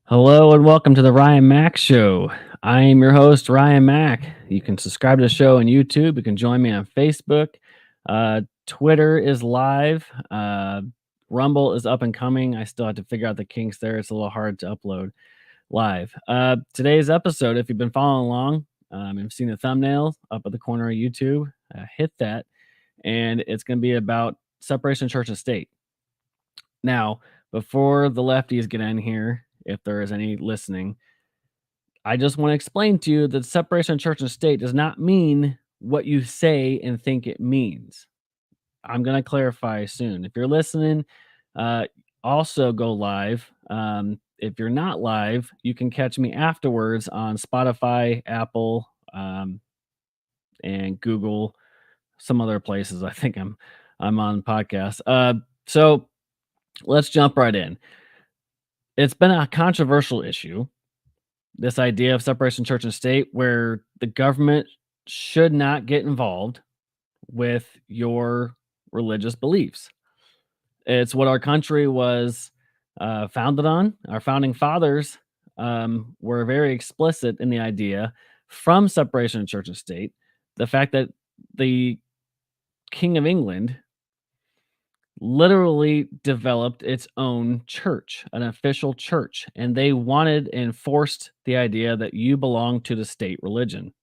Hello and welcome to the Ryan Mack Show. I am your host, Ryan Mack. You can subscribe to the show on YouTube. You can join me on Facebook. Twitter is live. Rumble is up and coming. I still have to figure out the kinks there. It's a little hard to upload live. Today's episode, if you've been following along and you've seen the thumbnail up at the corner of YouTube, hit that. And it's going to be about separation of church and state. Now, before the lefties get in here, if there is any listening, I just want to explain to you that separation of church and state does not mean what you say and think it means. I'm going to clarify soon. If you're listening, uh, also go live. If you're not live, you can catch me afterwards on Spotify, Apple, and Google, some other places. I think I'm on podcasts. So let's jump right in. It's been a controversial issue, this idea of separation of church and state, where the government should not get involved with your religious beliefs. It's what our country was founded on. Our founding fathers were very explicit in the idea from separation of church and state. The fact that the King of England literally developed its own church, an official church, and they wanted and forced the idea that you belong to the state religion.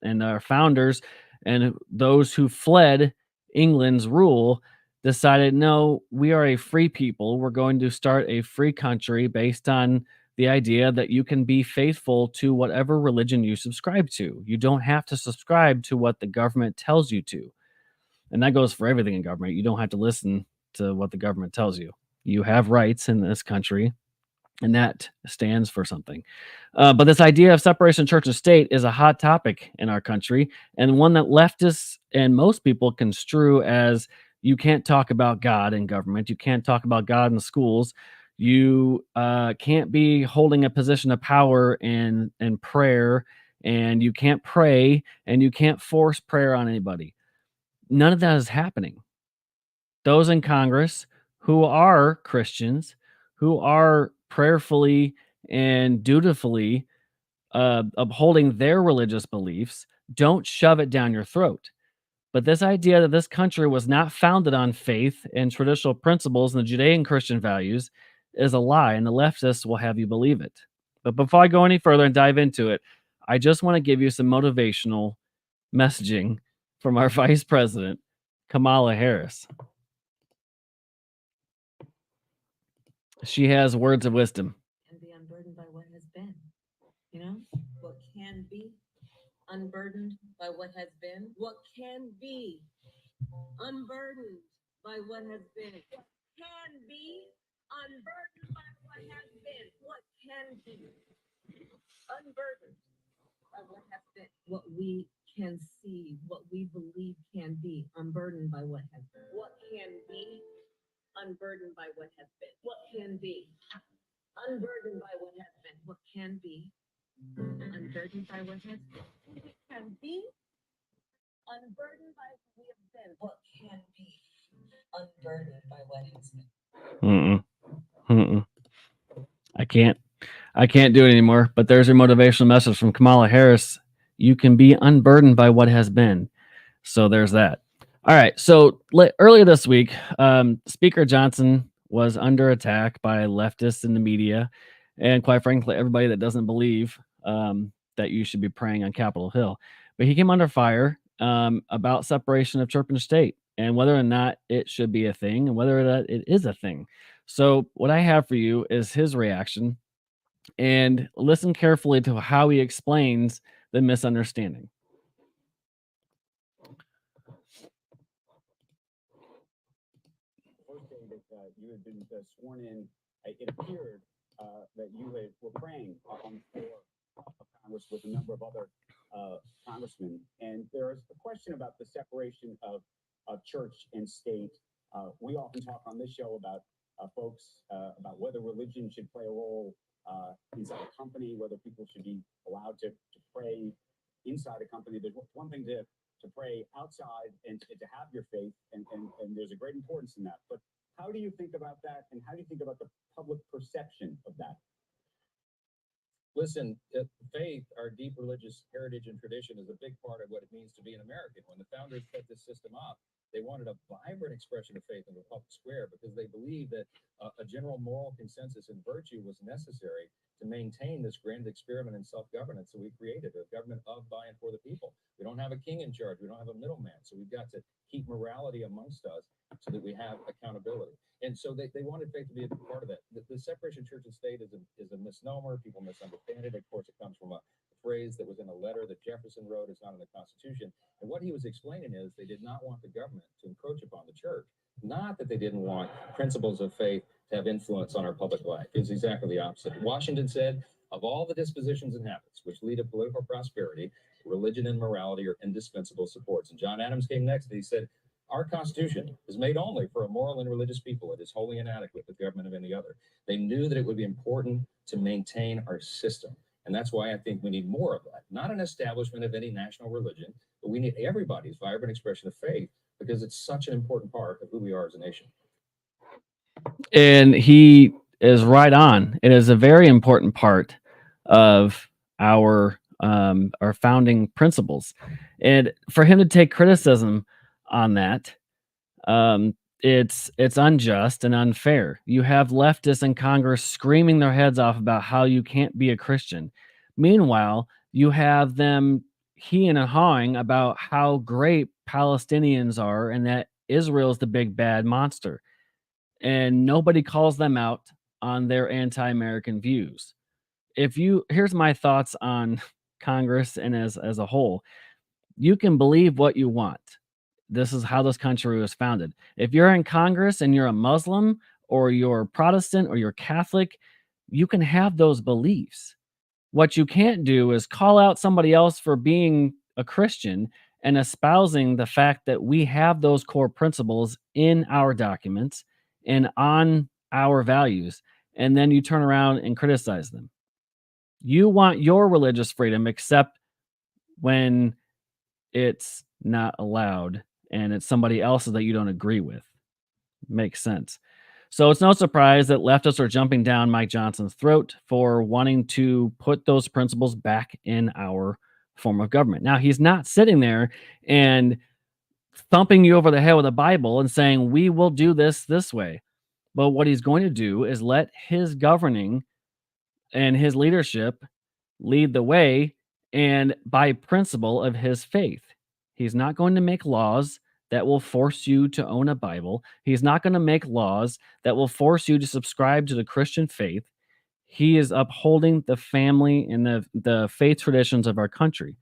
And our founders and those who fled England's rule decided, no, we are a free people. We're going to start a free country based on the idea that you can be faithful to whatever religion you subscribe to. You don't have to subscribe to what the government tells you to. And that goes for everything in government. You don't have to listen to what the government tells you. You have rights in this country, and that stands for something. But this idea of separation of church and state is a hot topic in our country, and one that leftists and most people construe as you can't talk about God in government, you can't talk about God in schools, you can't be holding a position of power in prayer, and you can't pray, and you can't force prayer on anybody. None of that is happening. Those in Congress who are Christians, who are prayerfully and dutifully upholding their religious beliefs, don't shove it down your throat. But this idea that this country was not founded on faith and traditional principles and the Judean Christian values is a lie, and the leftists will have you believe it. But before I go any further and dive into it, I just want to give you some motivational messaging from our Vice President, Kamala Harris. She has words of wisdom. And be unburdened by what has been. What can be unburdened by what has been. What can be unburdened by what has been. What can be unburdened by what has been. What can be unburdened by what has been. What we can see, what we believe can be unburdened by what has been. What can be unburdened by what has been. What can be unburdened by what has been. What can be unburdened by what has been. What can be unburdened by what we have been. What can be unburdened by what has been. Mm-mm. Mm-mm. I can't. I can't do it anymore. But there's your motivational message from Kamala Harris. You can be unburdened by what has been. So there's that. All right. So earlier this week, Speaker Johnson was under attack by leftists in the media, and quite frankly, everybody that doesn't believe that you should be praying on Capitol Hill. But he came under fire about separation of church and state, and whether or not it should be a thing, and whether or not it is a thing. So what I have for you is his reaction, and listen carefully to how he explains the misunderstanding. First day that you had been sworn in, it appeared that you were praying on the floor of Congress with a number of other congressmen. And there is a question about the separation of church and state. We often talk on this show about folks about whether religion should play a role inside a company, whether people should be allowed to pray inside a company. There's one thing to pray outside and to have your faith, and there's a great importance in that. But how do you think about that, and how do you think about the public perception of that? Listen, faith, our deep religious heritage and tradition, is a big part of what it means to be an American. When the founders set this system up, they wanted a vibrant expression of faith in the public square because they believed that a general moral consensus and virtue was necessary to maintain this grand experiment in self-governance. So we created a government of, by, and for the people. We don't have a king in charge. We don't have a middleman. So we've got to keep morality amongst us so that we have accountability. And so they wanted faith to be a part of that. The separation of church and state is a misnomer. People misunderstand it. Of course, it comes from a phrase that was in a letter that Jefferson wrote. It's not in the Constitution. And what he was explaining is they did not want the government to encroach upon the church. Not that they didn't want principles of faith to have influence on our public life. It's exactly the opposite. Washington said, of all the dispositions and habits which lead to political prosperity, religion and morality are indispensable supports. And John Adams came next and he said, our Constitution is made only for a moral and religious people. It is wholly inadequate to the government of any other. They knew that it would be important to maintain our system. And that's why I think we need more of that. Not an establishment of any national religion, but we need everybody's vibrant expression of faith because it's such an important part of who we are as a nation. And he is right on. It is a very important part of our founding principles, and for him to take criticism on that, it's unjust and unfair. You have leftists in Congress screaming their heads off about how you can't be a Christian. Meanwhile, you have them heeing and hawing about how great Palestinians are and that Israel is the big bad monster, and nobody calls them out on their anti-American views. Here's my thoughts on Congress and as a whole. You can believe what you want. This is how this country was founded. If you're in Congress and you're a Muslim or you're Protestant or you're Catholic, you can have those beliefs. What you can't do is call out somebody else for being a Christian and espousing the fact that we have those core principles in our documents and on our values, and then you turn around and criticize them. You want your religious freedom, except when it's not allowed and it's somebody else's that you don't agree with. Makes sense. So it's no surprise that leftists are jumping down Mike Johnson's throat for wanting to put those principles back in our form of government. Now, he's not sitting there and thumping you over the head with a Bible and saying, we will do this way. But what he's going to do is let his governing and his leadership lead the way, and by principle of his faith. He's not going to make laws that will force you to own a Bible. He's not going to make laws that will force you to subscribe to the Christian faith. He is upholding the family and the faith traditions of our country.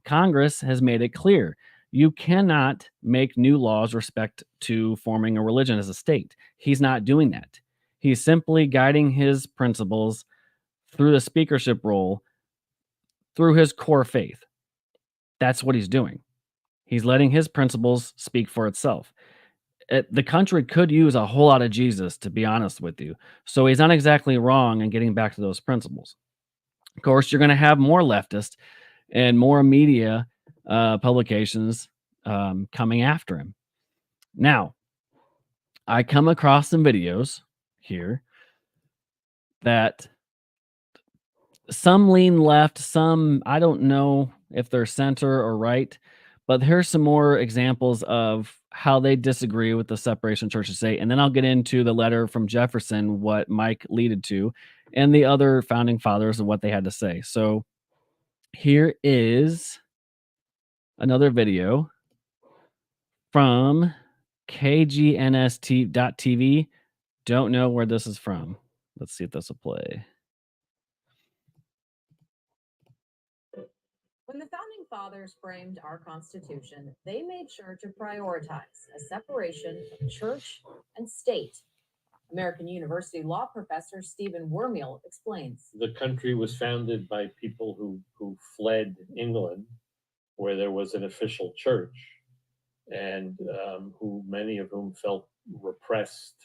Congress has made it clear you cannot make new laws respect to forming a religion as a state. He's not doing that. He's simply guiding his principles through the speakership role through his core faith. That's what he's doing. He's letting his principles speak for itself. The country could use a whole lot of Jesus, to be honest with you. So he's not exactly wrong in getting back to those principles. Of course, you're going to have more leftists and more media publications coming after him. Now, I come across some videos here that some lean left, some I don't know if they're center or right, but here's some more examples of how they disagree with the separation of church and state, and then I'll get into the letter from Jefferson, what Mike leaded to, and the other founding fathers and what they had to say. So here is another video from KGNST.TV. Don't know where this is from. Let's see if this will play. When the founding fathers framed our Constitution, they made sure to prioritize a separation of church and state. American University law professor Stephen Wormiel explains. The country was founded by people who fled England, where there was an official church, and who many of whom felt repressed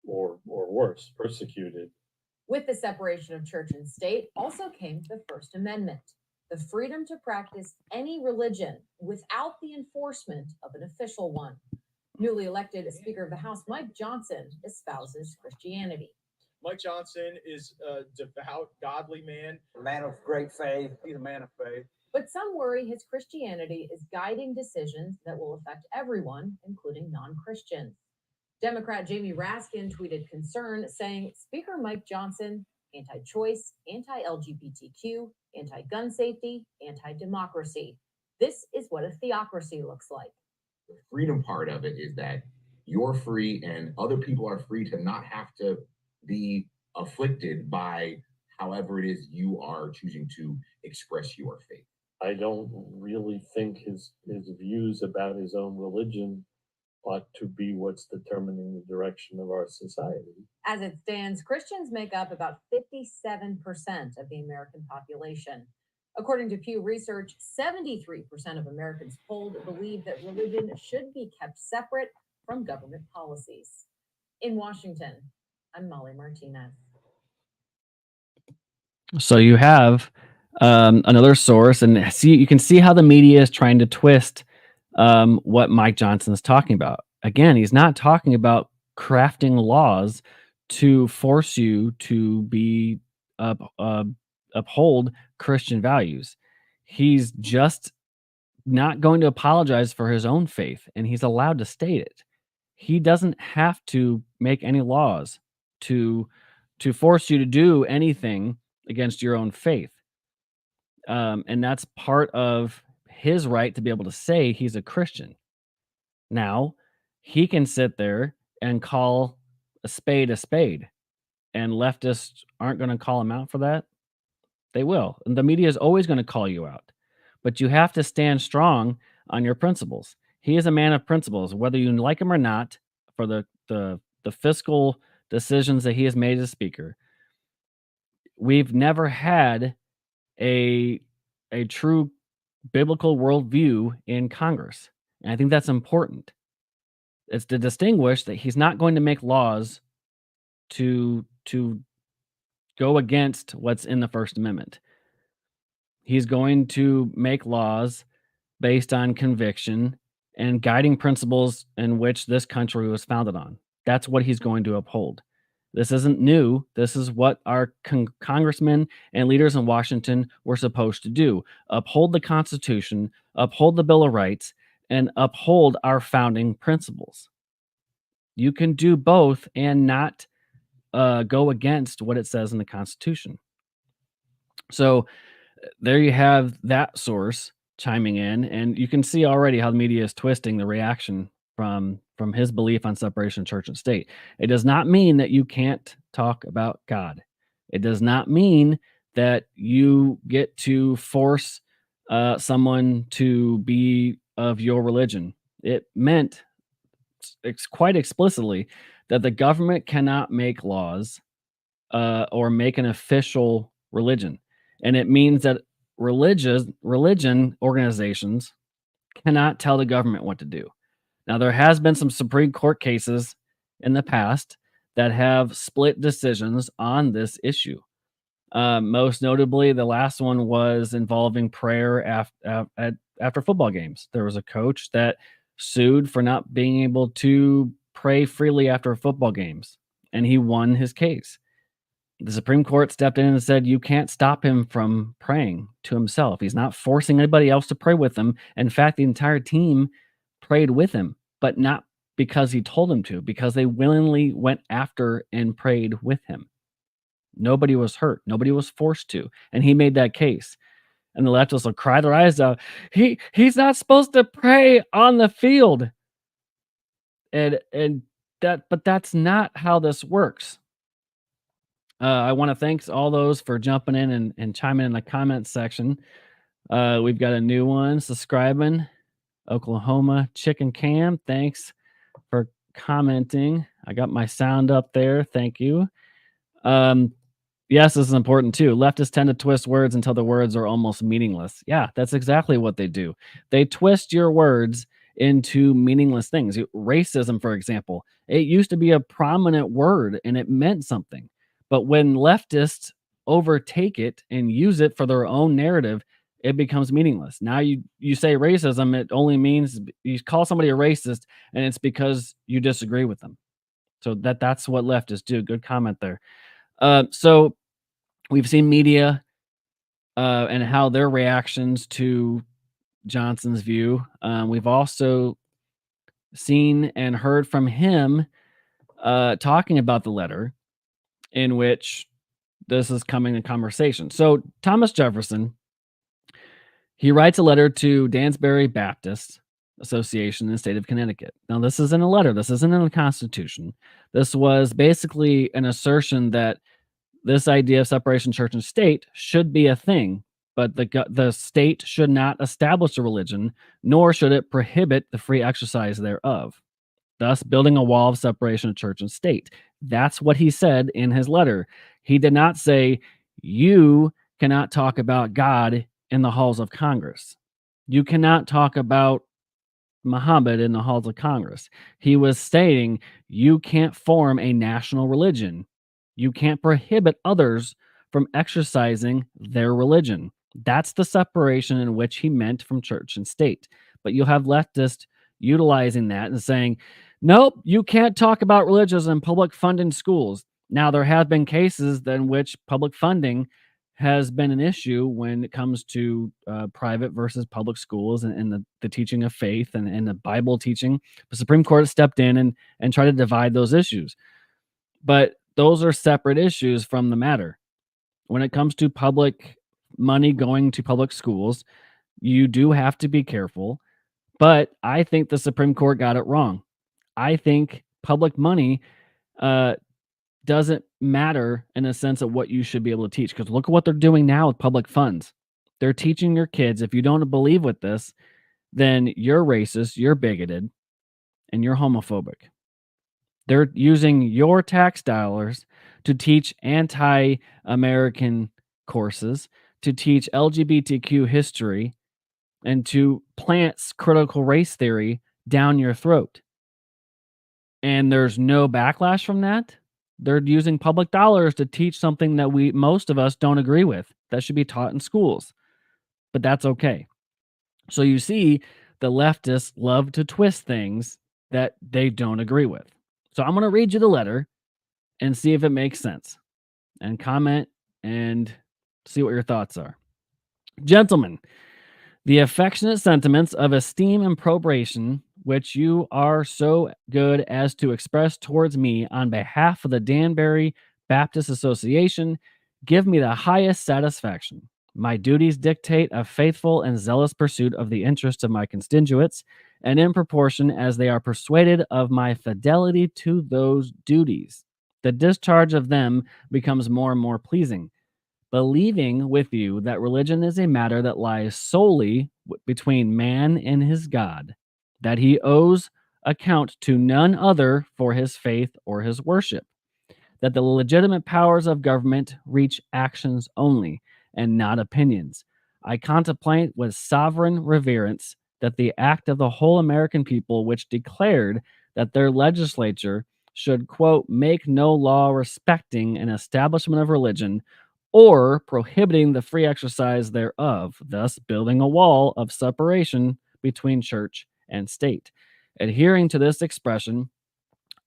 or worse, persecuted. With the separation of church and state also came the First Amendment, the freedom to practice any religion without the enforcement of an official one. Newly elected Speaker of the House Mike Johnson espouses Christianity. Mike Johnson is a devout, godly man. A man of great faith. He's a man of faith. But some worry his Christianity is guiding decisions that will affect everyone, including non-Christians. Democrat Jamie Raskin tweeted concern, saying Speaker Mike Johnson, anti-choice, anti-LGBTQ, anti-gun safety, anti-democracy. This is what a theocracy looks like. The freedom part of it is that you're free and other people are free to not have to be afflicted by however it is you are choosing to express your faith. I don't really think his views about his own religion ought to be what's determining the direction of our society. As it stands, Christians make up about 57% of the American population. According to Pew Research, 73% of Americans polled believe that religion should be kept separate from government policies. In Washington, I'm Molly Martinez. So you have another source, and you can see how the media is trying to twist what Mike Johnson is talking about. Again, he's not talking about crafting laws to force you to be uphold Christian values. He's just not going to apologize for his own faith, and he's allowed to state it. He doesn't have to make any laws to force you to do anything against your own faith. And that's part of his right to be able to say he's a Christian. Now, he can sit there and call a spade, and leftists aren't going to call him out for that. They will. And the media is always going to call you out. But you have to stand strong on your principles. He is a man of principles, whether you like him or not, for the fiscal decisions that he has made as speaker. We've never had a true biblical worldview in Congress. And I think that's important. It's to distinguish that he's not going to make laws to go against what's in the First Amendment. He's going to make laws based on conviction and guiding principles in which this country was founded on. That's what he's going to uphold. This isn't new. This is what our congressmen and leaders in Washington were supposed to do: uphold the Constitution, uphold the Bill of Rights, and uphold our founding principles. You can do both and not go against what it says in the Constitution. So there you have that source chiming in, and you can see already how the media is twisting the reaction from his belief on separation of church and state. It does not mean that you can't talk about God. It does not mean that you get to force someone to be of your religion. It meant quite explicitly that the government cannot make laws or make an official religion. And it means that religion organizations cannot tell the government what to do. Now, there has been some Supreme Court cases in the past that have split decisions on this issue. Most notably, the last one was involving prayer after football games. There was a coach that sued for not being able to pray freely after football games, and he won his case. The Supreme Court stepped in and said, you can't stop him from praying to himself. He's not forcing anybody else to pray with him. In fact, the entire team prayed with him, but not because he told them to, because they willingly went after and prayed with him. Nobody was hurt. Nobody was forced to. And he made that case. And the leftists will cry their eyes out. He's not supposed to pray on the field. But that's not how this works. I want to thank all those for jumping in and chiming in the comments section. We've got a new one subscribing. Oklahoma Chicken Cam. Thanks for commenting. I got my sound up there. Thank you. Yes, this is important too. Leftists tend to twist words until the words are almost meaningless. Yeah, that's exactly what they do. They twist your words into meaningless things. Racism, for example, it used to be a prominent word and it meant something. But when leftists overtake it and use it for their own narrative, it becomes meaningless. Now you say racism, it only means you call somebody a racist and it's because you disagree with them. So that's what leftists do. Good comment there. So we've seen media and how their reactions to Johnson's view. We've also seen and heard from him talking about the letter in which this is coming in conversation. So Thomas Jefferson, he writes a letter to Dansbury Baptist Association in the state of Connecticut. Now, this isn't a letter. This isn't in the Constitution. This was basically an assertion that this idea of separation church and state should be a thing, but the state should not establish a religion, nor should it prohibit the free exercise thereof, thus building a wall of separation of church and state. That's what he said in his letter. He did not say, you cannot talk about God in the halls of Congress. You cannot talk about Muhammad in the halls of Congress. He was stating, you can't form a national religion. You can't prohibit others from exercising their religion. That's the separation in which he meant from church and state. But you'll have leftists utilizing that and saying, nope, you can't talk about religions in public funding schools. Now, there have been cases in which public funding has been an issue when it comes to private versus public schools and the teaching of faith and the Bible teaching. The Supreme Court has stepped in and tried to divide those issues. But those are separate issues from the matter. When it comes to public money going to public schools, you do have to be careful. But I think the Supreme Court got it wrong. I think public money doesn't matter in a sense of what you should be able to teach. Because look at what they're doing now with public funds. They're teaching your kids, if you don't believe with this, then you're racist, you're bigoted, and you're homophobic. They're using your tax dollars to teach anti-American courses, to teach LGBTQ history, and to plant critical race theory down your throat. And there's no backlash from that. They're using public dollars to teach something that most of us don't agree with, that should be taught in schools. But that's okay. So you see, the leftists love to twist things that they don't agree with. So I'm going to read you the letter and see if it makes sense, and comment and see what your thoughts are. Gentlemen, the affectionate sentiments of esteem and probation which you are so good as to express towards me on behalf of the Danbury Baptist Association give me the highest satisfaction. My duties dictate a faithful and zealous pursuit of the interests of my constituents, and in proportion as they are persuaded of my fidelity to those duties, the discharge of them becomes more and more pleasing. Believing with you that religion is a matter that lies solely between man and his God, that he owes account to none other for his faith or his worship, that the legitimate powers of government reach actions only and not opinions. I contemplate with sovereign reverence that the act of the whole American people, which declared that their legislature should, quote, make no law respecting an establishment of religion or prohibiting the free exercise thereof, thus building a wall of separation between church and state. Adhering to this expression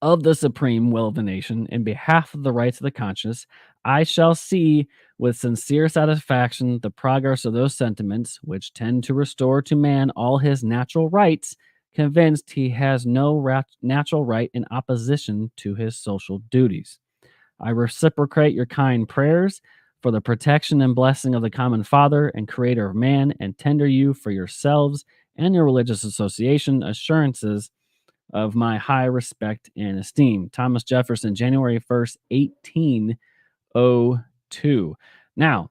of the supreme will of the nation in behalf of the rights of the conscience, I shall see with sincere satisfaction the progress of those sentiments which tend to restore to man all his natural rights, convinced he has no natural right in opposition to his social duties. I reciprocate your kind prayers for the protection and blessing of the common Father and Creator of man, and tender you for yourselves and your religious association assurances of my high respect and esteem. Thomas Jefferson, January 1st, 1802. Now,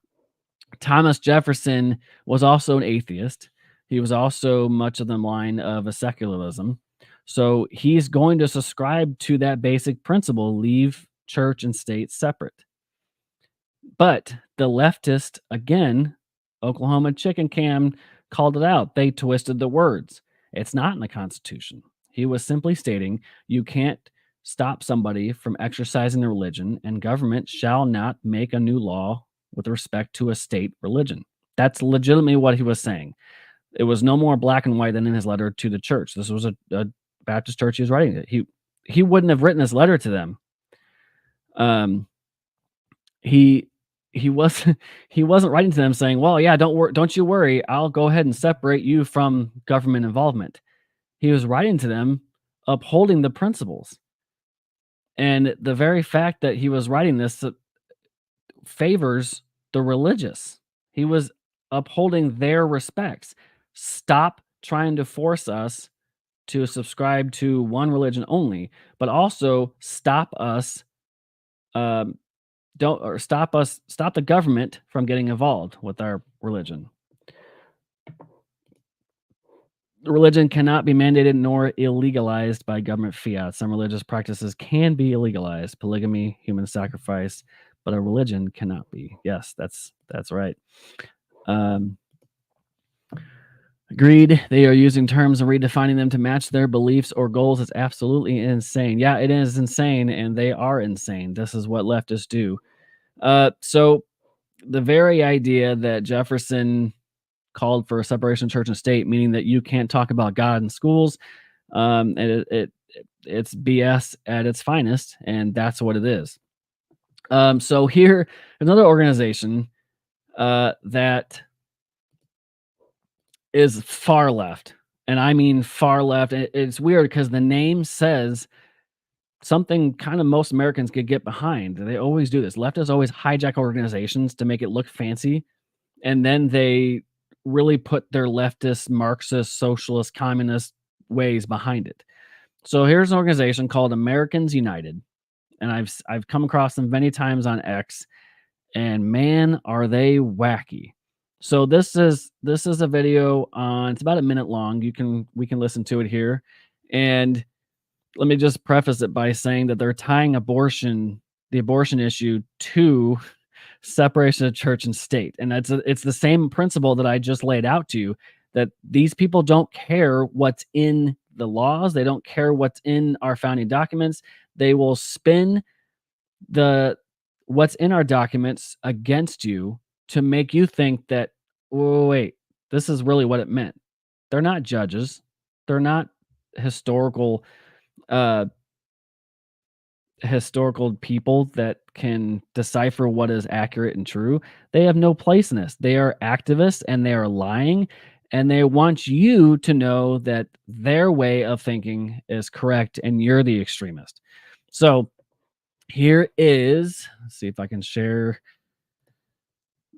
Thomas Jefferson was also an atheist. He was also much of the line of a secularism. So he's going to subscribe to that basic principle, leave church and state separate. But the leftist, again, Oklahoma Chicken Cam called it out. They twisted the words. It's not in the Constitution. He was simply stating you can't stop somebody from exercising their religion, and government shall not make a new law with respect to a state religion. That's legitimately what he was saying. It was no more black and white than in his letter to the church. This was a Baptist church he was writing it. He wouldn't have written this letter to them he he was he wasn't writing to them saying, "Well, yeah, don't you worry, I'll go ahead and separate you from government involvement." He was writing to them upholding the principles. And the very fact that he was writing this favors the religious. He was upholding their respects. Stop trying to force us to subscribe to one religion only, but also stop us um, don't or stop the government from getting involved with our religion. Religion cannot be mandated nor illegalized by government fiat. Some religious practices can be illegalized, polygamy, human sacrifice, but a religion cannot be. Yes, that's right. Um, Agreed. They are using terms and redefining them to match their beliefs or goals. It's absolutely insane. Yeah, it is insane, and they are insane. This is what leftists do. So the very idea that Jefferson called for a separation of church and state, meaning that you can't talk about God in schools, and it's BS at its finest, and that's what it is. So here, another organization that is far left, and I mean far left. It's weird because the name says something kind of most Americans could get behind. They always do this. Leftists always hijack organizations to make it look fancy, and then they really put their leftist, Marxist, socialist, communist ways behind it. So here's an organization called Americans United, and I've come across them many times on X, and man, are they wacky. So this is a video on, it's about a minute long. We can listen to it here. And let me just preface it by saying that they're tying the abortion issue to separation of church and state. And it's the same principle that I just laid out to you, that these people don't care what's in the laws, they don't care what's in our founding documents. They will spin the what's in our documents against you to make you think that, "Oh, wait, this is really what it meant." They're not judges. They're not historical uh historical people that can decipher what is accurate and true. They have no place in this. They are activists and they are lying, and they want you to know that their way of thinking is correct and you're the extremist. So here is, let's see if I can share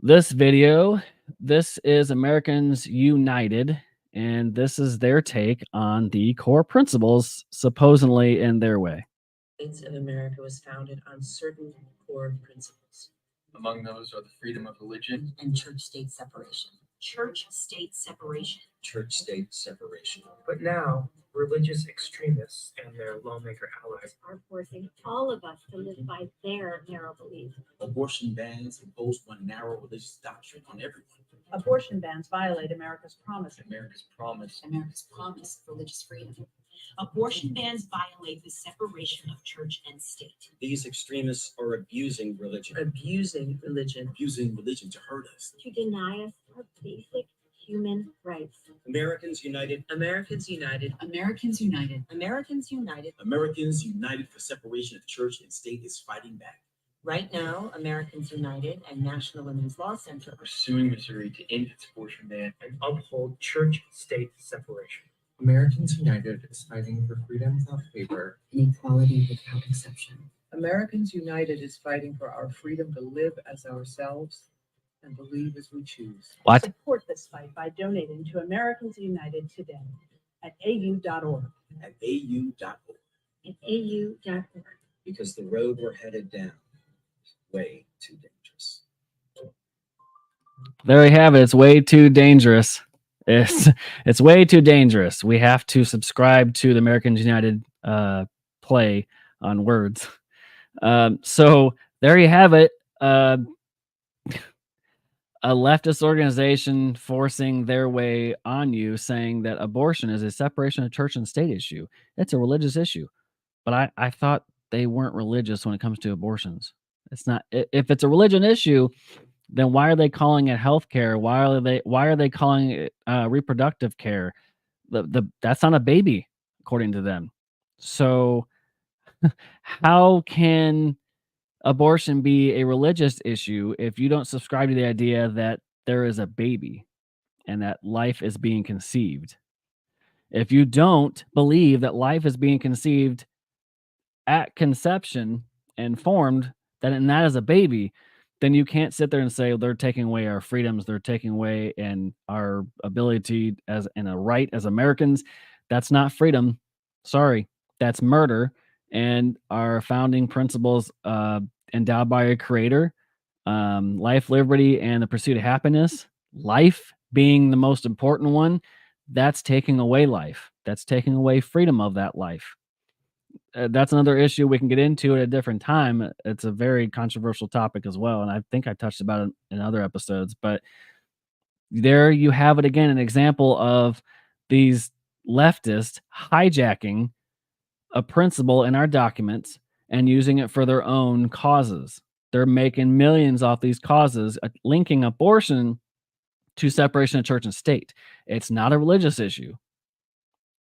this video. This is Americans United, and this is their take on the core principles, supposedly in their way. States of America was founded on certain core principles. Among those are the freedom of religion And church-state separation. Church-state separation. church-state separation. But now, religious extremists and their lawmaker allies are forcing all of us to live by their narrow beliefs. Abortion bans impose one narrow religious doctrine on everyone. Abortion bans violate America's promise. America's promise. America's promise of religious freedom. Abortion bans violate the separation of church and state. These extremists are abusing religion. Abusing religion. Abusing religion to hurt us. To deny us our basic human rights. Americans United. Americans United. Americans United. Americans United. Americans United for separation of church and state is fighting back. Right now, Americans United and National Women's Law Center are suing Missouri to end its abortion ban and uphold church-state separation. Americans United is fighting for freedom without favor and equality without exception. Americans United is fighting for our freedom to live as ourselves and believe as we choose. What? Support this fight by donating to Americans United today at au.org. At au.org. At au.org. Because the road we're headed down is way too dangerous. There you have it. It's way too dangerous. It's way too dangerous. We have to subscribe to the Americans United play on words. So there you have it. A leftist organization forcing their way on you, saying that abortion is a separation of church and state issue. It's a religious issue. But I thought they weren't religious when it comes to abortions. It's not. If it's a religion issue, then why are they calling it healthcare? Why are they calling it reproductive care? That's not a baby, according to them. So how can abortion be a religious issue if you don't subscribe to the idea that there is a baby and that life is being conceived? If you don't believe that life is being conceived at conception and formed, and that is a baby, then you can't sit there and say they're taking away our freedoms, they're taking away and our ability as and a right as Americans. That's not freedom. Sorry, that's murder. And our founding principles, endowed by a creator, life, liberty, and the pursuit of happiness, life being the most important one, that's taking away life. That's taking away freedom of that life. That's another issue we can get into at a different time. It's a very controversial topic as well, and I think I touched about it in other episodes. But there you have it again, an example of these leftists hijacking a principle in our documents and using it for their own causes. They're making millions off these causes, linking abortion to separation of church and state. It's not a religious issue.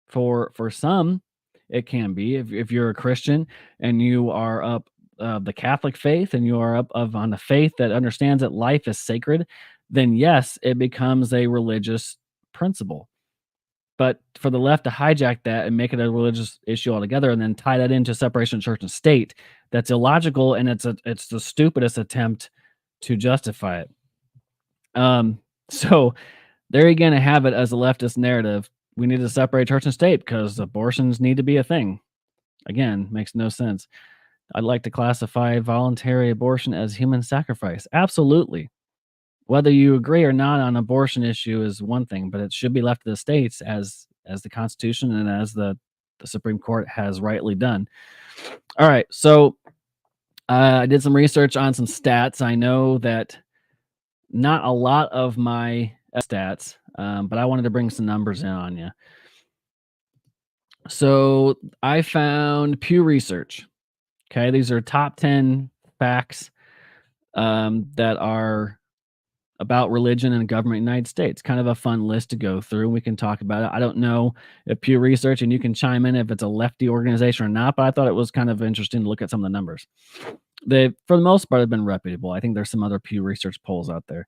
For some, it can be. If you're a Christian and you are up of the Catholic faith and you are up of on the faith that understands that life is sacred, then yes, it becomes a religious principle. But for the left to hijack that and make it a religious issue altogether and then tie that into separation of church and state, that's illogical, and it's the stupidest attempt to justify it. So there you're gonna have it as a leftist narrative. We need to separate church and state because abortions need to be a thing. Again, makes no sense. I'd like to classify voluntary abortion as human sacrifice. Absolutely. Whether you agree or not on abortion issue is one thing, but it should be left to the states as the Constitution and as the Supreme Court has rightly done. All right, so I did some research on some stats. I know that not a lot of my stats, but I wanted to bring some numbers in on you. So I found Pew Research. Okay, these are top 10 facts that are about religion and government in the United States. Kind of a fun list to go through. We can talk about it. I don't know if Pew Research, and you can chime in if it's a lefty organization or not, but I thought it was kind of interesting to look at some of the numbers. They, for the most part, have been reputable. I think there's some other Pew Research polls out there.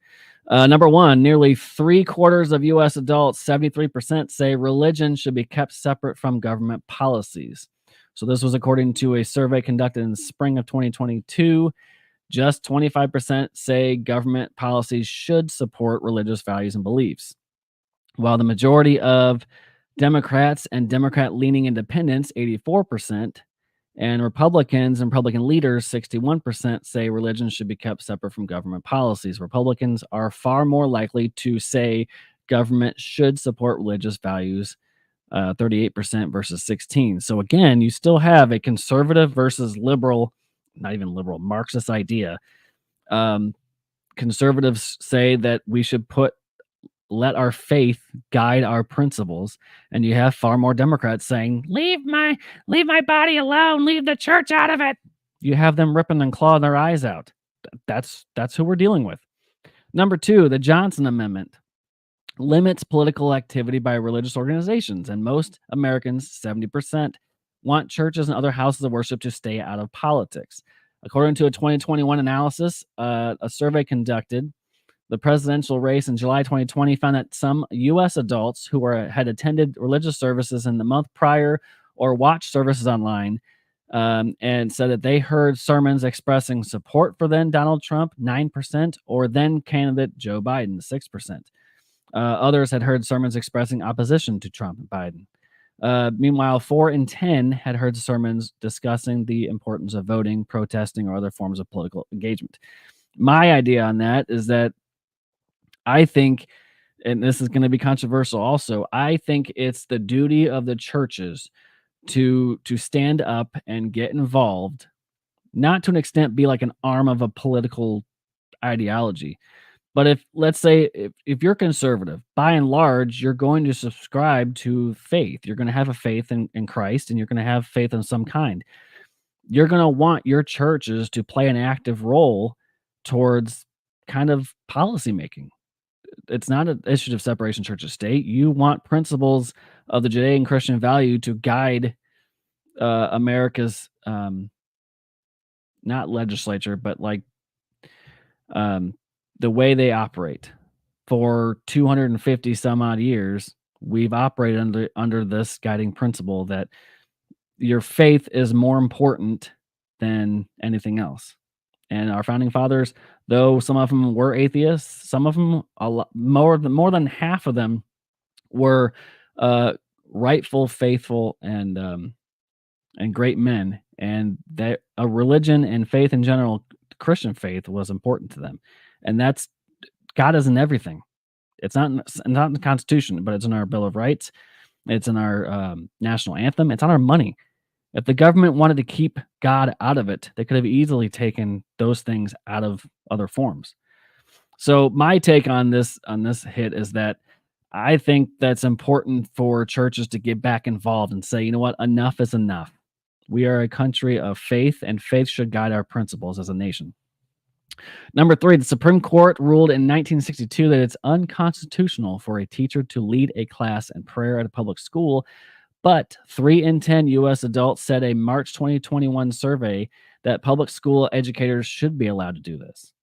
Number one, nearly 3/4 of U.S. adults, 73%, say religion should be kept separate from government policies. So this was according to a survey conducted in the spring of 2022. Just 25% say government policies should support religious values and beliefs, while the majority of Democrats and Democrat-leaning independents, 84%, and Republicans and Republican leaders, 61%, say religion should be kept separate from government policies. Republicans are far more likely to say government should support religious values, 38% versus 16. So again, you still have a conservative versus liberal, not even liberal, Marxist idea. Conservatives say that we should let our faith guide our principles, and you have far more Democrats saying, leave my body alone, leave the church out of it. You have them ripping and clawing their eyes out. That's who we're dealing with. Number two, the Johnson Amendment limits political activity by religious organizations, and most Americans, 70%, want churches and other houses of worship to stay out of politics. According to a 2021 analysis, a survey conducted, the presidential race in July 2020 found that some U.S. adults who had attended religious services in the month prior or watched services online, and said that they heard sermons expressing support for then Donald Trump, 9%, or then candidate Joe Biden, 6%. Others had heard sermons expressing opposition to Trump and Biden. Meanwhile, 4 in 10 had heard sermons discussing the importance of voting, protesting, or other forms of political engagement. My idea on that is that I think, and this is going to be controversial also, I think it's the duty of the churches to stand up and get involved, not to an extent be like an arm of a political ideology. But if, let's say, if you're conservative, by and large, you're going to subscribe to faith. You're going to have a faith in Christ, and you're going to have faith in some kind. You're going to want your churches to play an active role towards kind of policy making. It's not an issue of separation church and state. You want principles of the Judean Christian value to guide America's not legislature, but like the way they operate. For 250 some odd years, we've operated under this guiding principle that your faith is more important than anything else. And our founding fathers, though some of them were atheists, some of them a lot more than half of them were uh, rightful, faithful, and great men, and that a religion and faith in general, Christian faith, was important to them, and that's God is in everything. It's not in the Constitution, but it's in our Bill of Rights. It's in our national anthem. It's on our money. If the government wanted to keep God out of it, they could have easily taken those things out of other forms. So my take on this hit is that I think that's important for churches to get back involved and say, you know what, enough is enough. We are a country of faith, and faith should guide our principles as a nation. Number 3, the Supreme Court ruled in 1962 that it's unconstitutional for a teacher to lead a class in prayer at a public school, but 3 in 10 U.S. adults said a March 2021 survey that public school educators should be allowed to do this.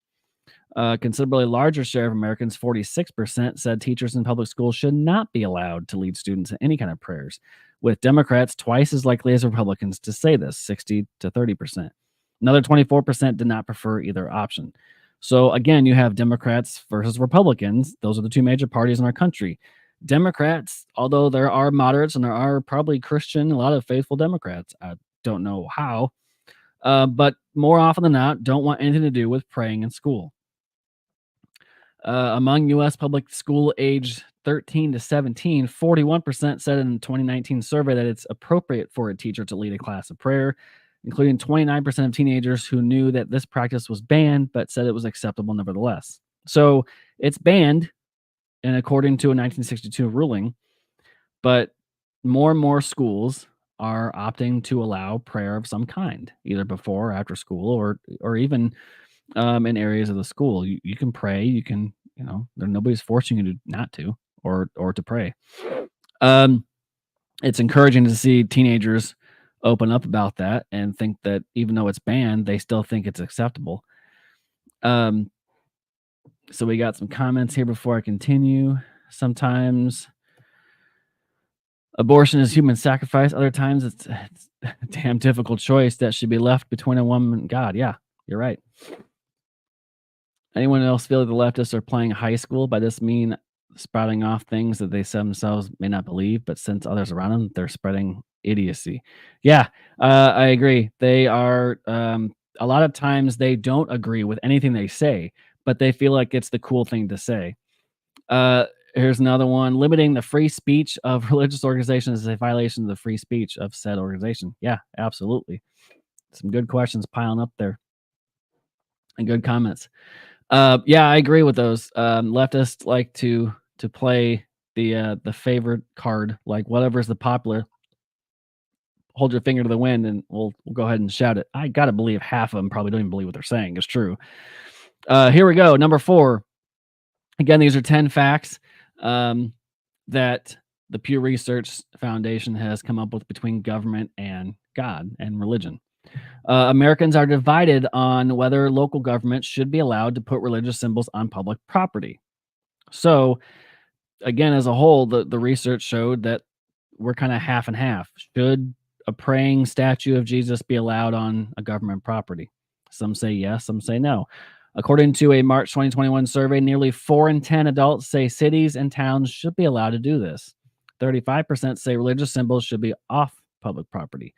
A considerably larger share of Americans, 46%, said teachers in public schools should not be allowed to lead students in any kind of prayers, with Democrats twice as likely as Republicans to say this, 60 to 30%. Another 24% did not prefer either option. So again, you have Democrats versus Republicans. Those are the two major parties in our country. Democrats, although there are moderates and there are probably Christian, a lot of faithful Democrats, I don't know how, but more often than not, don't want anything to do with praying in school. Among U.S. public school age 13 to 17, 41% said in the 2019 survey that it's appropriate for a teacher to lead a class of prayer, including 29% of teenagers who knew that this practice was banned but said it was acceptable nevertheless. So it's banned, and according to a 1962 ruling, but more and more schools are opting to allow prayer of some kind, either before or after school, or even in areas of the school. You can pray. You can, nobody's forcing you to not to or to pray. It's encouraging to see teenagers open up about that and think that even though it's banned, they still think it's acceptable. So we got some comments here before I continue. Sometimes abortion is human sacrifice. Other times it's a damn difficult choice that should be left between a woman and God. Yeah, you're right. Anyone else feel like the leftists are playing high school? By this mean spouting off things that they themselves may not believe, but since others around them, they're spreading idiocy. Yeah, I agree. They are, a lot of times they don't agree with anything they say, but they feel like it's the cool thing to say. Here's another one. Limiting the free speech of religious organizations is a violation of the free speech of said organization. Yeah, absolutely. Some good questions piling up there and good comments. Yeah, I agree with those. Leftists like to play the favorite card, like whatever's the popular. Hold your finger to the wind, and we'll go ahead and shout it. I gotta believe half of them probably don't even believe what they're saying is true. Here we go. Number 4. Again, these are 10 facts that the Pew Research Foundation has come up with between government and God and religion. Americans are divided on whether local governments should be allowed to put religious symbols on public property. So, again, as a whole, the research showed that we're kind of half and half. Should a praying statue of Jesus be allowed on a government property? Some say yes, some say no. According to a March 2021 survey, nearly 4 in 10 adults say cities and towns should be allowed to do this. 35% say religious symbols should be off public property.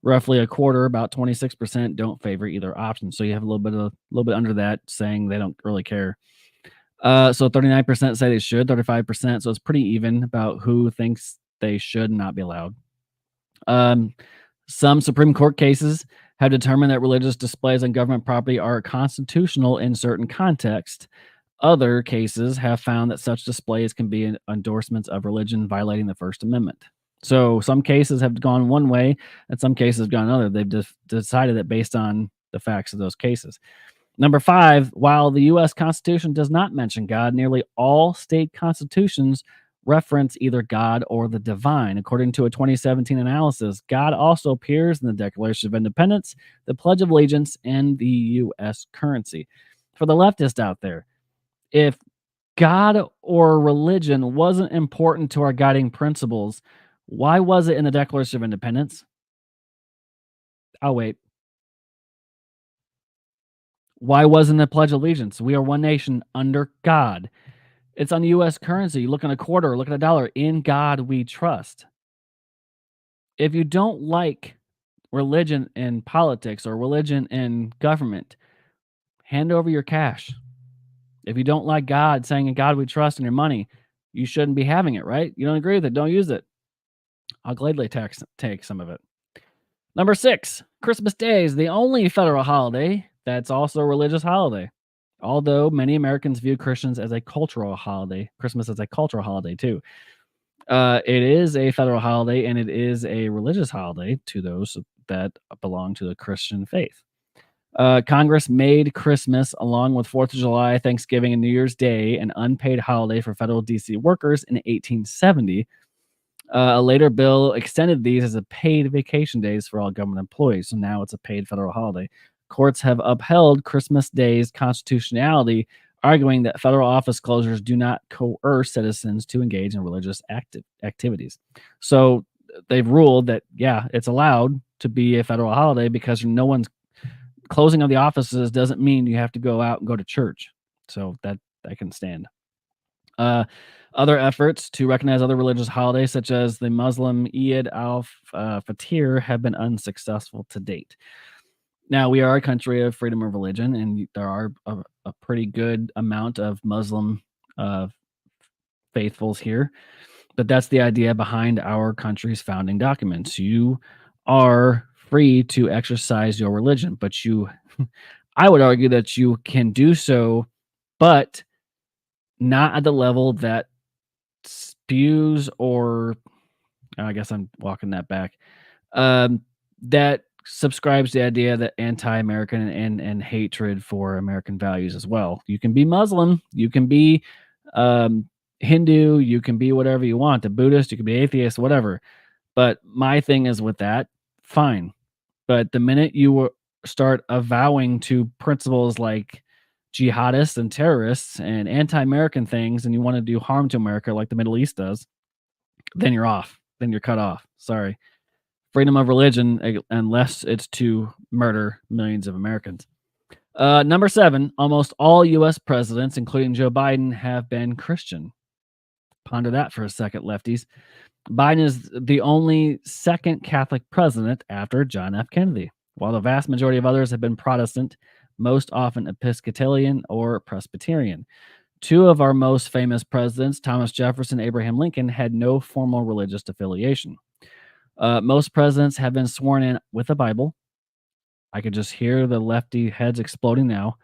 Roughly a quarter, about 26%, don't favor either option. So you have a little bit under that saying they don't really care. So 39% say they should, 35%. So it's pretty even about who thinks they should not be allowed. Some Supreme Court cases have determined that religious displays on government property are constitutional in certain contexts. Other cases have found that such displays can be endorsements of religion violating the First Amendment. So some cases have gone one way and some cases have gone another. They've decided that based on the facts of those cases. Number 5, while the U.S. Constitution does not mention God, nearly all state constitutions reference either God or the divine. According to a 2017 analysis, God also appears in the Declaration of Independence, the Pledge of Allegiance, and the U.S. currency. For the leftist out there, if God or religion wasn't important to our guiding principles, why was it in the Declaration of Independence? I'll wait. Why wasn't the Pledge of Allegiance? We are one nation under God. It's on the U.S. currency. You look at a quarter, look at a dollar. In God we trust. If you don't like religion in politics or religion in government, hand over your cash. If you don't like God, saying in God we trust in your money, you shouldn't be having it, right? You don't agree with it, don't use it. I'll gladly take some of it. Number 6, Christmas Day is the only federal holiday that's also a religious holiday. Although many Americans view Christians as a cultural holiday, Christmas as a cultural holiday too. It is a federal holiday and it is a religious holiday to those that belong to the Christian faith. Congress made Christmas, along with 4th of July, Thanksgiving, and New Year's Day, an unpaid holiday for federal DC workers in 1870. A later bill extended these as a paid vacation days for all government employees, so now it's a paid federal holiday. Courts have upheld Christmas Day's constitutionality, arguing that federal office closures do not coerce citizens to engage in religious activities. So they've ruled that, yeah, it's allowed to be a federal holiday because no one's closing of the offices doesn't mean you have to go out and go to church. So that can stand. Other efforts to recognize other religious holidays, such as the Muslim Eid al-Fitr, have been unsuccessful to date. Now, we are a country of freedom of religion, and there are a pretty good amount of Muslim faithfuls here. But that's the idea behind our country's founding documents. You are free to exercise your religion, but I would argue that you can do so, but not at the level that spews or I guess I'm walking that back. That subscribes to the idea that anti-American and hatred for American values as well. You can be Muslim, you can be Hindu, you can be whatever you want, a Buddhist, you can be atheist, whatever. But my thing is with that, fine. But the minute you start avowing to principles like jihadists and terrorists and anti-American things, and you want to do harm to America like the Middle East does, then you're off. Then you're cut off. Sorry. Freedom of religion, unless it's to murder millions of Americans. Number 7, almost all U.S. presidents, including Joe Biden, have been Christian. Ponder that for a second, lefties. Biden is the only second Catholic president after John F. Kennedy, while the vast majority of others have been Protestant, most often Episcopalian or Presbyterian. 2 of our most famous presidents, Thomas Jefferson and Abraham Lincoln, had no formal religious affiliation. Most presidents have been sworn in with a Bible. I could just hear the lefty heads exploding now.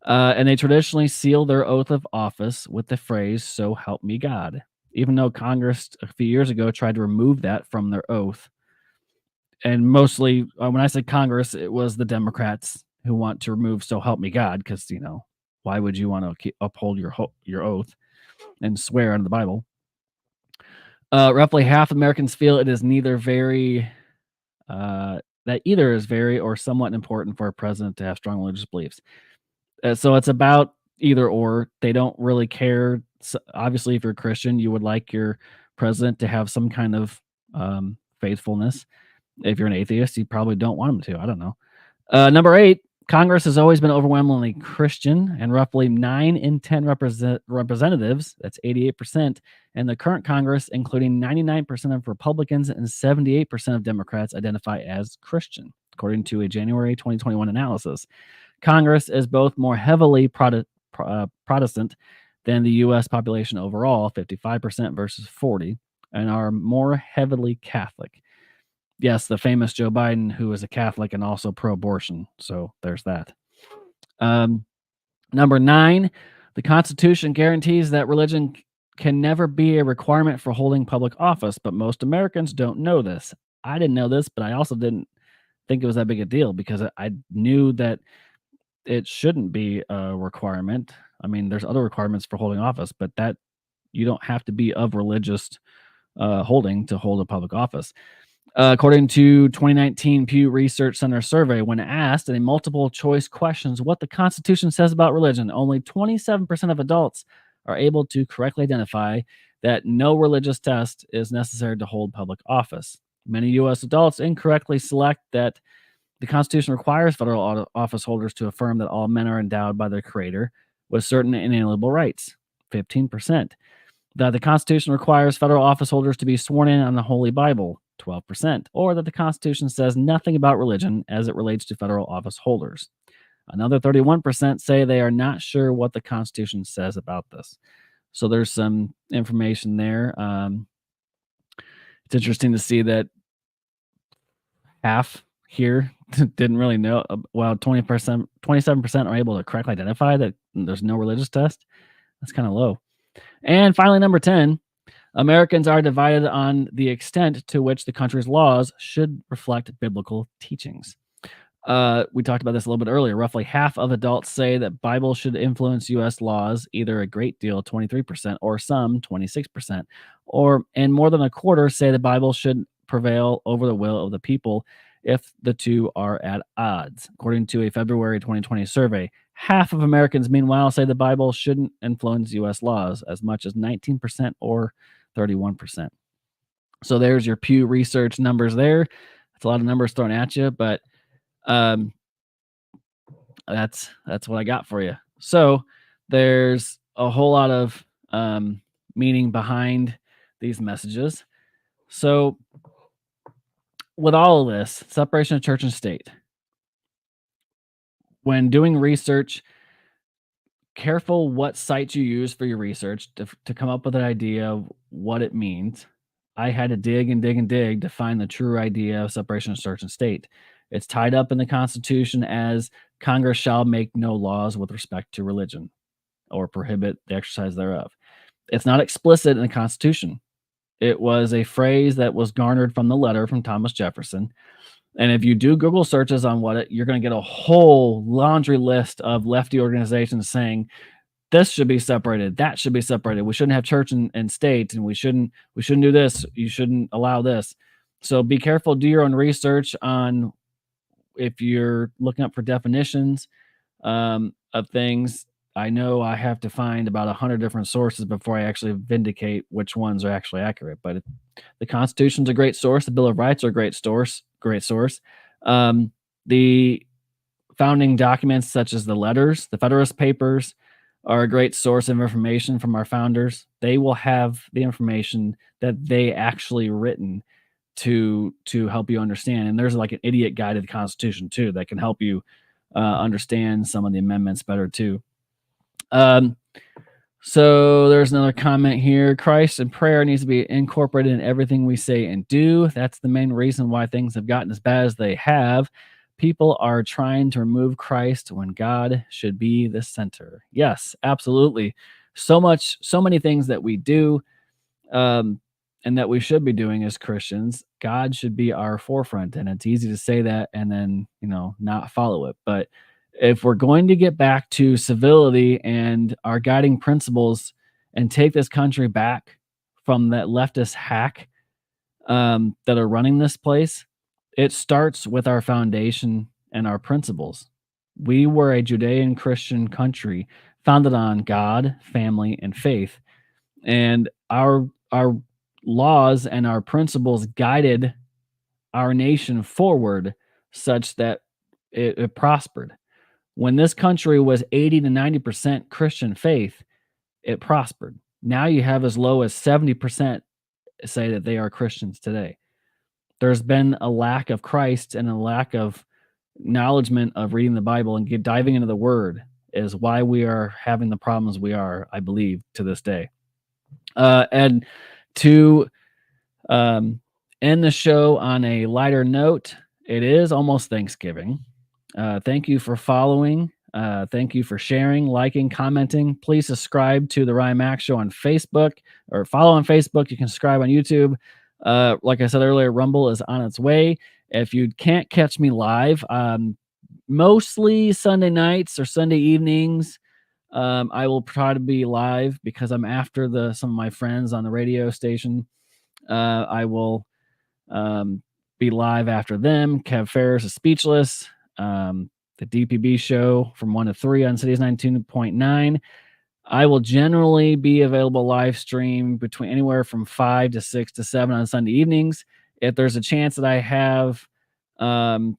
And they traditionally seal their oath of office with the phrase, "So help me God," even though Congress a few years ago tried to remove that from their oath. And mostly, when I say Congress, it was the Democrats who want to remove "So help me God," because, why would you want to uphold your oath and swear under the Bible? Roughly half Americans feel it is that either is very or somewhat important for a president to have strong religious beliefs. So it's about either or. They don't really care. So obviously, if you're a Christian, you would like your president to have some kind of faithfulness. If you're an atheist, you probably don't want him to. I don't know. Number 8, Congress has always been overwhelmingly Christian, and roughly 9 in 10 representatives, that's 88%, and the current Congress, including 99% of Republicans and 78% of Democrats, identify as Christian, according to a January 2021 analysis. Congress is both more heavily Protestant than the U.S. population overall, 55% versus 40%, and are more heavily Catholic. Yes, the famous Joe Biden, who is a Catholic and also pro-abortion. So there's that. Number 9, the Constitution guarantees that religion can never be a requirement for holding public office, but most Americans don't know this. I didn't know this, but I also didn't think it was that big a deal because I knew that it shouldn't be a requirement. I mean, there's other requirements for holding office, but that You don't have to be of religious holding to hold a public office. According to 2019 Pew Research Center survey, when asked in a multiple choice questions what the Constitution says about religion, only 27% of adults are able to correctly identify that no religious test is necessary to hold public office. Many U.S. adults incorrectly select that the Constitution requires federal office holders to affirm that all men are endowed by their Creator with certain inalienable rights, 15%. That the Constitution requires federal office holders to be sworn in on the Holy Bible, 12%, or that the Constitution says nothing about religion as it relates to federal office holders. Another 31% say they are not sure what the Constitution says about this. So there's some information there. It's interesting to see that half here didn't really know. Well, 20%, 27% are able to correctly identify that there's no religious test. That's kind of low. And finally, number 10, Americans are divided on the extent to which the country's laws should reflect biblical teachings. We talked about this a little bit earlier. Roughly half of adults say that Bible should influence U.S. laws, either a great deal, 23%, or some, 26%, and more than a quarter say the Bible should prevail over the will of the people if the two are at odds. According to a February 2020 survey, half of Americans, meanwhile, say the Bible shouldn't influence U.S. laws, as much as 19% or 31%. So there's your Pew Research numbers there. That's a lot of numbers thrown at you, but that's what I got for you. So there's a whole lot of meaning behind these messages. So with all of this, separation of church and state, when doing research, careful what sites you use for your research to come up with an idea of what it means. I had to dig and dig and dig to find the true idea of separation of church and state. It's tied up in the Constitution as Congress shall make no laws with respect to religion or prohibit the exercise thereof. It's not explicit in the Constitution. It was a phrase that was garnered from the letter from Thomas Jefferson. And if you do Google searches on you're going to get a whole laundry list of lefty organizations saying this should be separated, that should be separated. We shouldn't have church and state, and we shouldn't do this. You shouldn't allow this. So be careful. Do your own research on if you're looking up for definitions of things. I know I have to find about 100 different sources before I actually vindicate which ones are actually accurate. But the Constitution's a great source. The Bill of Rights are a great source. The founding documents, such as the letters, the Federalist Papers, are a great source of information from our founders. They will have the information that they actually written to help you understand. And there's like an idiot guide to the Constitution too that can help you understand some of the amendments better too. So there's another comment here. Christ and prayer needs to be incorporated in everything we say and do. That's the main reason why things have gotten as bad as they have. People are trying to remove Christ when God should be the center. Yes, absolutely. So many things that we do and that we should be doing as Christians, God should be our forefront. And it's easy to say that and then, not follow it. But if we're going to get back to civility and our guiding principles and take this country back from that leftist hack that are running this place, it starts with our foundation and our principles. We were a Judean Christian country founded on God, family, and faith. And our laws and our principles guided our nation forward such that it prospered. When this country was 80 to 90% Christian faith, it prospered. Now you have as low as 70% say that they are Christians today. There's been a lack of Christ and a lack of acknowledgement of reading the Bible and diving into the Word is why we are having the problems we are, I believe, to this day. And to end the show on a lighter note, it is almost Thanksgiving. Thank you for following. Thank you for sharing, liking, commenting. Please subscribe to the Ryan Mack Show on Facebook or follow on Facebook. You can subscribe on YouTube. Like I said earlier, Rumble is on its way. If you can't catch me live, mostly Sunday nights or Sunday evenings, I will try to be live because I'm after some of my friends on the radio station. I will be live after them. Kev Ferris is Speechless. The DPB show from 1 to 3 on Cities 92.9. I will generally be available live stream between anywhere from 5 to 6 to 7 on Sunday evenings. If there's a chance that I have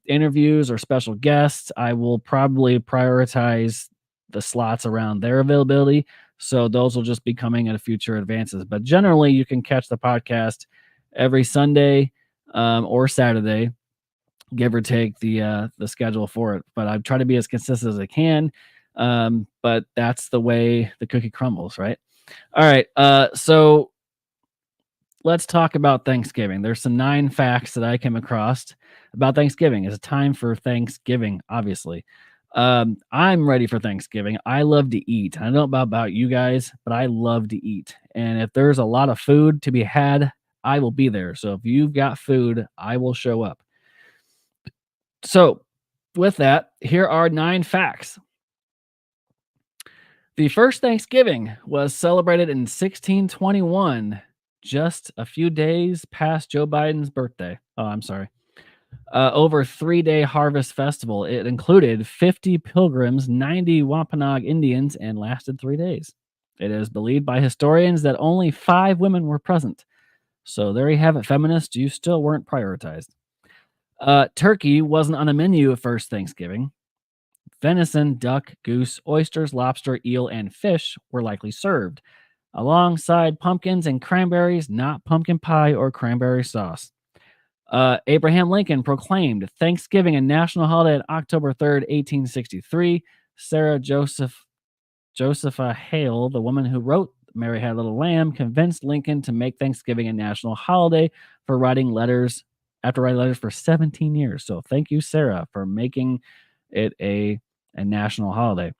interviews or special guests, I will probably prioritize the slots around their availability. So those will just be coming at future advances. But generally, you can catch the podcast every Sunday or Saturday, give or take the schedule for it. But I try to be as consistent as I can. But that's the way the cookie crumbles, right? All right. So let's talk about Thanksgiving. There's some 9 facts that I came across about Thanksgiving. It's a time for Thanksgiving, obviously. I'm ready for Thanksgiving. I love to eat. I don't know about you guys, but I love to eat. And if there's a lot of food to be had, I will be there. So if you've got food, I will show up. So with that, here are 9 facts. The first Thanksgiving was celebrated in 1621, just a few days past Joe Biden's birthday. Oh, I'm sorry. Over a 3-day harvest festival. It included 50 pilgrims, 90 Wampanoag Indians, and lasted 3 days. It is believed by historians that only 5 women were present. So there you have it, feminists. You still weren't prioritized. Turkey wasn't on the menu at first Thanksgiving. Venison, duck, goose, oysters, lobster, eel, and fish were likely served, alongside pumpkins and cranberries, not pumpkin pie or cranberry sauce. Abraham Lincoln proclaimed Thanksgiving a national holiday on October 3rd, 1863. Sarah Josepha Hale, the woman who wrote Mary Had a Little Lamb, convinced Lincoln to make Thanksgiving a national holiday after writing letters for 17 years. So thank you, Sarah, for making it a national holiday.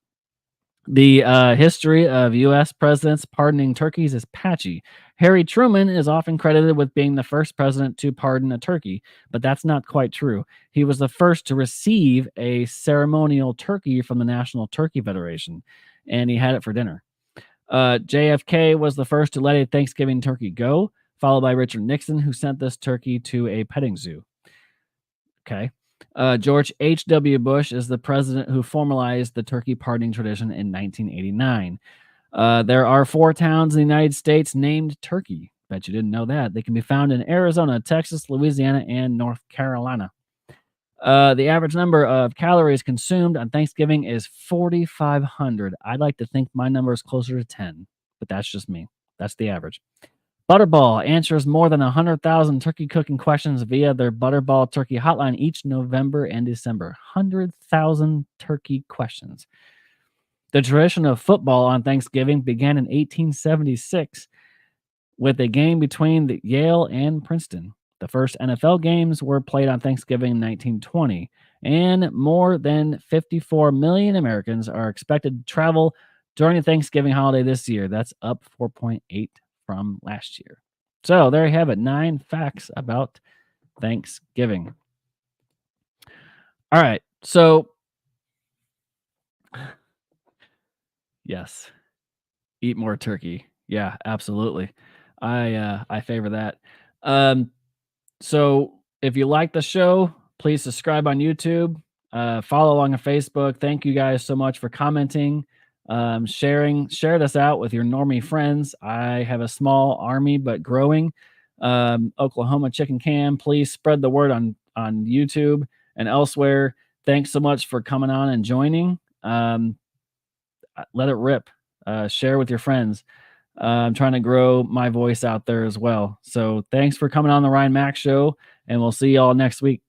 The history of U.S. presidents pardoning turkeys is patchy. Harry Truman is often credited with being the first president to pardon a turkey, but that's not quite true. He was the first to receive a ceremonial turkey from the National Turkey Federation, and he had it for dinner. JFK was the first to let a Thanksgiving turkey go, followed by Richard Nixon, who sent this turkey to a petting zoo. Okay. George H.W. Bush is the president who formalized the turkey pardoning tradition in 1989. There are 4 towns in the United States named Turkey. Bet you didn't know that. They can be found in Arizona, Texas, Louisiana, and North Carolina. The average number of calories consumed on Thanksgiving is 4,500. I'd like to think my number is closer to 10, but that's just me. That's the average. Butterball answers more than 100,000 turkey cooking questions via their Butterball Turkey Hotline each November and December. 100,000 turkey questions. The tradition of football on Thanksgiving began in 1876 with a game between Yale and Princeton. The first NFL games were played on Thanksgiving in 1920, and more than 54 million Americans are expected to travel during the Thanksgiving holiday this year. That's up 4.8 from last year. So there you have it, 9 facts about Thanksgiving. All right, so yes, eat more turkey. Yeah, absolutely. I favor that. So if you like the show, please subscribe on YouTube, follow along on Facebook. Thank you guys so much for commenting, share this out with your normie friends. I have a small army, but growing. Oklahoma Chicken Cam, please spread the word on YouTube and elsewhere. Thanks so much for coming on and joining. Let it rip. Share with your friends. I'm trying to grow my voice out there as well. So thanks for coming on the Ryan Mack Show, and we'll see y'all next week.